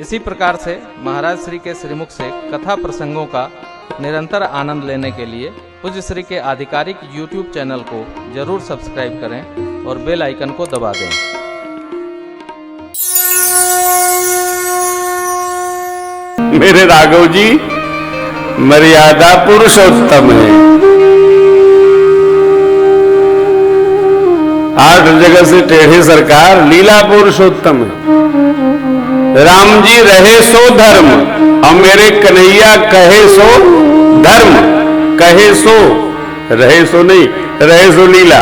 इसी प्रकार से महाराज श्री के श्रीमुख से कथा प्रसंगों का निरंतर आनंद लेने के लिए पूज्य श्री के आधिकारिक YouTube चैनल को जरूर सब्सक्राइब करें और बेल आइकन को दबा दें। मेरे राघव जी मर्यादा पुरुषोत्तम है। 8 जगह से टेढ़े सरकार लीला पुरुषोत्तम है। राम जी रहे सो धर्म और मेरे कन्हैया कहे सो धर्म, कहे सो, रहे सो नहीं, रहे सो लीला।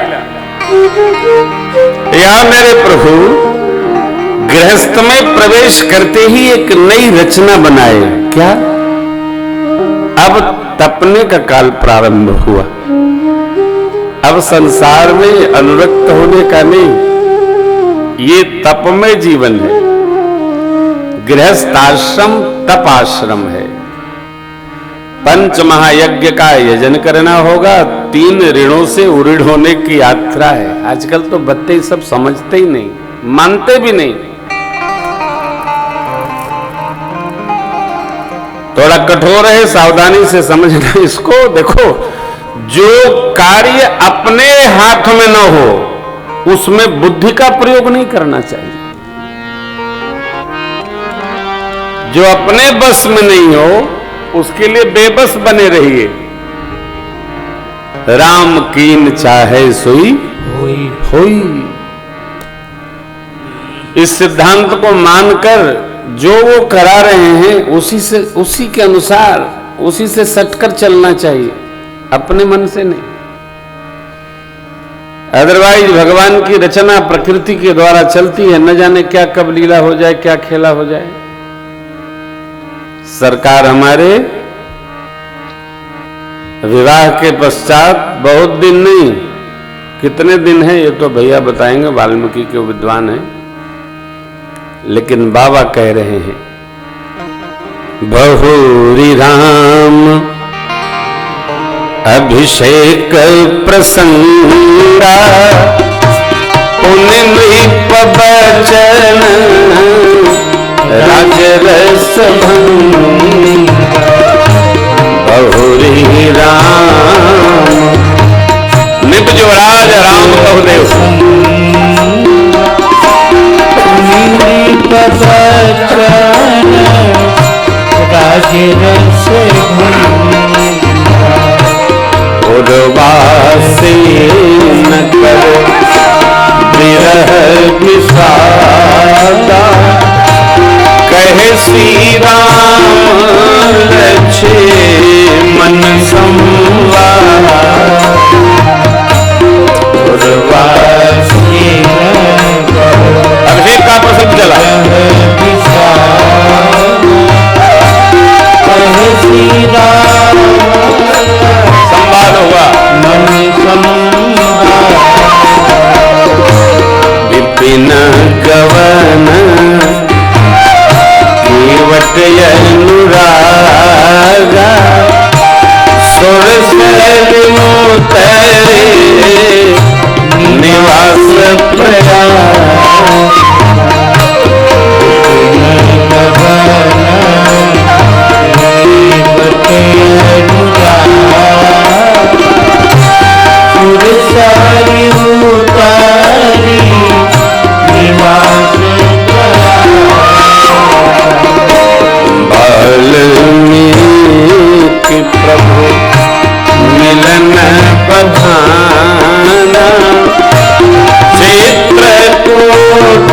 या मेरे प्रभु गृहस्थ में प्रवेश करते ही एक नई रचना बनाए। क्या? अब तपने का काल प्रारंभ हुआ। अब संसार में अनुरक्त होने का नहीं, ये तपमय जीवन है। गृहस्थ आश्रम तप आश्रम है। 5 महायज्ञ का यजन करना होगा। 3 ऋणों से उऋण होने की यात्रा है। आजकल तो बच्चे सब समझते ही नहीं, मानते भी नहीं। थोड़ा कठोर है, सावधानी से समझना इसको। देखो, जो कार्य अपने हाथ में न हो उसमें बुद्धि का प्रयोग नहीं करना चाहिए। जो अपने बस में नहीं हो उसके लिए बेबस बने रहिए। राम कीन चाहे सोई होई। इस सिद्धांत को मानकर जो वो करा रहे हैं उसी के अनुसार, उसी से सटकर चलना चाहिए, अपने मन से नहीं। अदरवाइज भगवान की रचना प्रकृति के द्वारा चलती है, न जाने क्या कब लीला हो जाए, क्या खेला हो जाए। सरकार हमारे विवाह के पश्चात बहुत दिन नहीं, कितने दिन है ये तो भैया बताएंगे, वाल्मीकि के विद्वान हैं। लेकिन बाबा कह रहे हैं बहुरी राम अभिषेक प्रसंगा पुण्य नृप बचन राजरस भंगा। बहुरी राम निप जो राज राम बहुदेव राजरस उर्वासी न कर विरह विषादा कहे श्री राम लक्ष्य मन संवाद। उर्वासी अभिषेक का प्रसंग चला। संवाद हुआ। विपिन गवन केवट अनुरागा सुरसरिमोतरे निवास प्रयाग। प्रभु मिलन बधाना चित्रकूट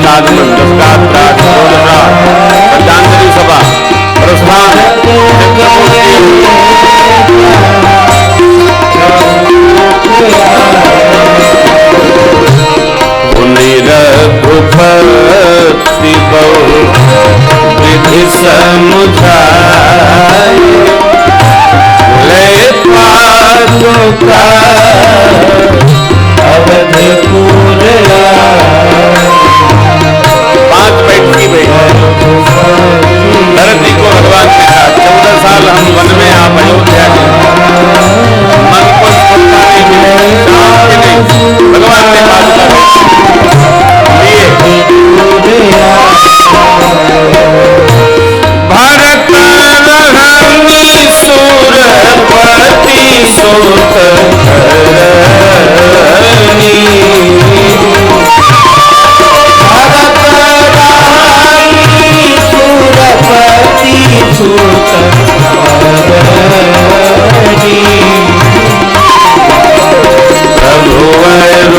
आगमन श्रद्धांजलि सभा प्रस्थान रघुपति बहु विधि समुझाए ले पादुका अवधपुर पांच बैठी भाई भरत जी को भगवान ने कहा 14 साल हम वन में आप अयोध्या के मन को स्फूर्ति नहीं मिले शांति नहीं भगवान ने पादुका भरत रहनी सुरपति सुत धरनी भरत रहनी सुरपति सुत धरनी रघुवर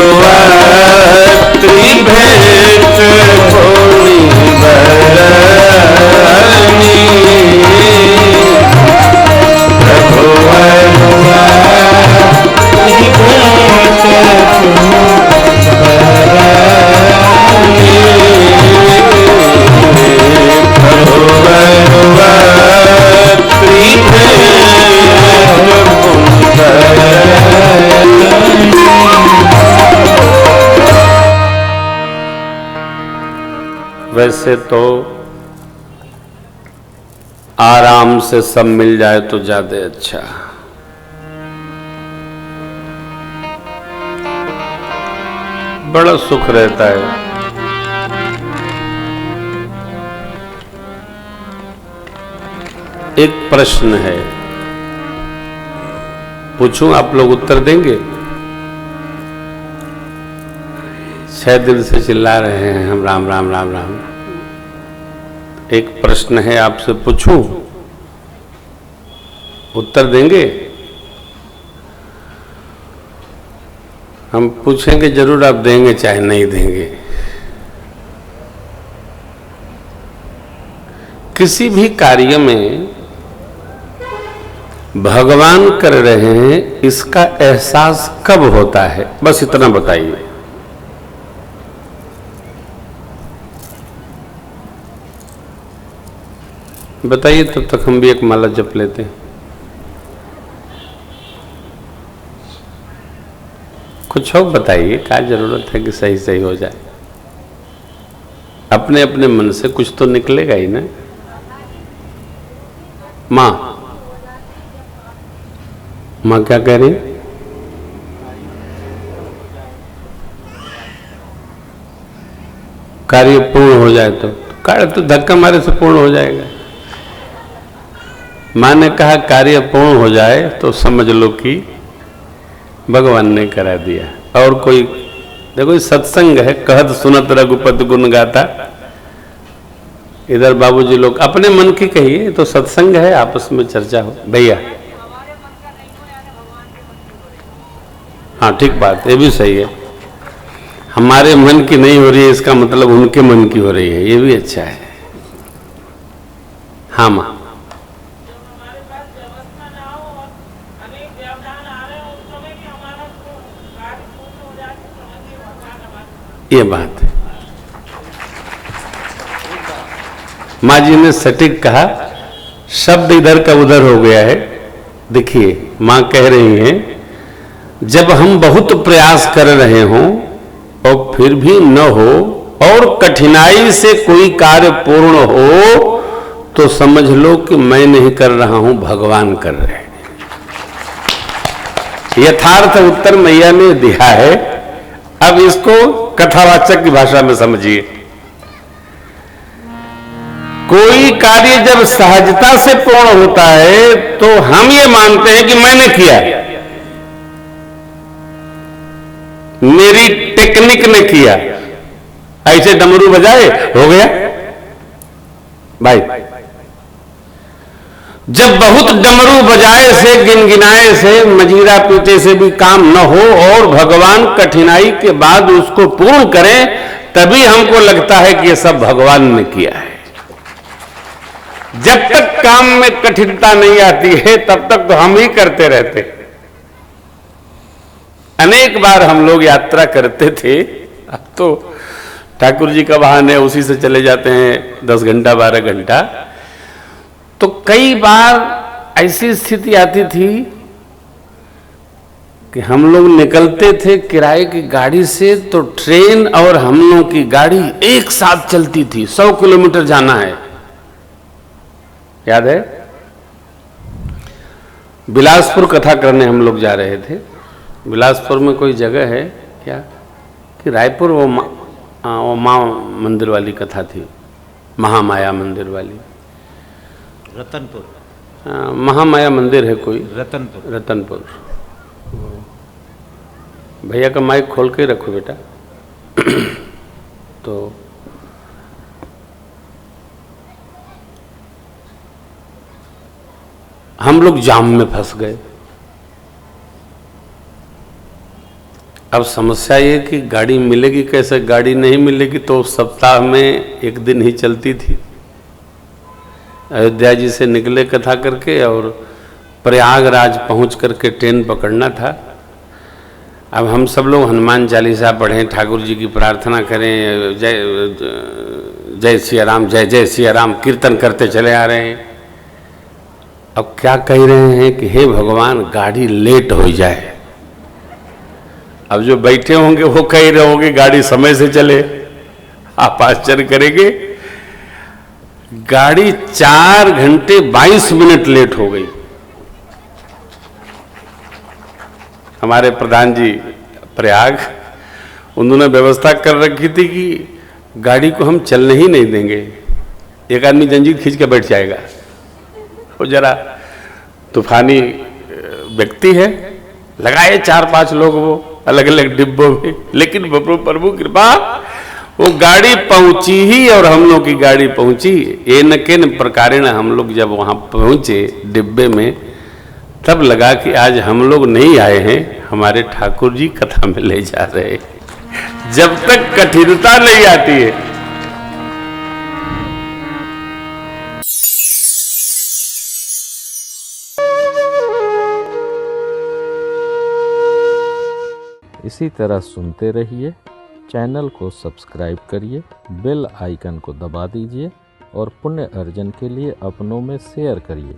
भेंट भोली बरनी वैसे तो आराम से सब मिल जाए तो ज्यादा अच्छा। बड़ा सुख रहता है। एक प्रश्न है, पूछूं, आप लोग उत्तर देंगे? 6 दिन से चिल्ला रहे हैं हम राम राम राम राम। एक प्रश्न है, आपसे पूछूं, उत्तर देंगे? हम पूछेंगे जरूर, आप देंगे चाहे नहीं देंगे। किसी भी कार्य में भगवान कर रहे हैं इसका एहसास कब होता है, बस इतना बताइए। बताइए, तब तक हम भी एक माला जप लेते हैं। कुछ और बताइए, क्या जरूरत है कि सही सही हो जाए। अपने अपने मन से कुछ तो निकलेगा ही ना। माँ क्या कह रही? कार्य पूर्ण हो जाए तो कार्य तो धक्का मारे से पूर्ण हो जाएगा। माँ ने कहा कार्य पूर्ण हो जाए तो समझ लो कि भगवान ने करा दिया। और कोई देखो, सत्संग है, कहत सुनत रघुपति गुण गाता। इधर बाबूजी लोग अपने मन की कहिए तो सत्संग है, आपस में चर्चा हो। भैया हाँ, ठीक बात, ये भी सही है। हमारे मन की नहीं हो रही है, इसका मतलब उनके मन की हो रही है, ये भी अच्छा है। हाँ माँ, ये बात है। माँ जी ने सटीक कहा, शब्द इधर का उधर हो गया है। देखिए, माँ कह रही हैं, जब हम बहुत प्रयास कर रहे हों और फिर भी न हो और कठिनाई से कोई कार्य पूर्ण हो तो समझ लो कि मैं नहीं कर रहा हूं, भगवान कर रहे हैं। यथार्थ उत्तर मैया ने दिया है। अब इसको कथावाचक की भाषा में समझिए। कोई कार्य जब सहजता से पूर्ण होता है तो हम ये मानते हैं कि मैंने किया, मेरी टेक्निक ने किया। ऐसे डमरू बजाए हो गया भाई। जब बहुत डमरू बजाए से, गिनगिनाए से, मजीरा पीटे से भी काम न हो और भगवान कठिनाई के बाद उसको पूर्ण करें, तभी हमको लगता है कि ये सब भगवान ने किया है। जब तक काम में कठिनता नहीं आती है तब तक तो हम ही करते रहते। अनेक बार हम लोग यात्रा करते थे, अब तो ठाकुर जी का वाहन है, उसी से चले जाते हैं 10 घंटा 12 घंटा। तो कई बार ऐसी स्थिति आती थी कि हम लोग निकलते थे किराए की गाड़ी से, तो ट्रेन और हम लोग की गाड़ी एक साथ चलती थी। 100 किलोमीटर जाना है, याद है? बिलासपुर कथा करने हम लोग जा रहे थे। बिलासपुर में कोई जगह है क्या कि रायपुर, वो माँ मंदिर वाली कथा थी, महामाया मंदिर वाली, रतनपुर, महामाया मंदिर है कोई, रतनपुर। भैया का माइक खोल के रखो बेटा। तो हम लोग जाम में फंस गए। अब समस्या ये कि गाड़ी मिलेगी कैसे? गाड़ी नहीं मिलेगी तो सप्ताह में एक दिन ही चलती थी। अयोध्या जी से निकले कथा करके और प्रयागराज पहुंच करके ट्रेन पकड़ना था। अब हम सब लोग हनुमान चालीसा पढ़ें, ठाकुर जी की प्रार्थना करें, जय जय सिया राम, जय जय सिया राम कीर्तन करते चले आ रहे हैं। अब क्या कह रहे हैं कि हे भगवान गाड़ी लेट हो जाए। अब जो बैठे होंगे वो कह रहे होंगे गाड़ी समय से चले। आप आश्चर्य करेंगे, गाड़ी 4 घंटे 22 मिनट लेट हो गई। हमारे प्रधान जी प्रयाग, उन्होंने व्यवस्था कर रखी थी कि गाड़ी को हम चलने ही नहीं देंगे, एक आदमी जंजीर खींच के बैठ जाएगा। वो जरा तूफानी व्यक्ति है, लगाए 4-5 लोग वो अलग अलग डिब्बों में, लेकिन प्रभु कृपा वो गाड़ी पहुंची ही और हम लोग की गाड़ी पहुंची। ये न के न प्रकारेण हम लोग जब वहां पहुंचे डिब्बे में, तब लगा कि आज हम लोग नहीं आए हैं, हमारे ठाकुर जी कथा में ले जा रहे हैं। जब तक कठिनता नहीं आती है, इसी तरह सुनते रहिए। चैनल को सब्सक्राइब करिए, बेल आइकन को दबा दीजिए और पुण्य अर्जन के लिए अपनों में शेयर करिए।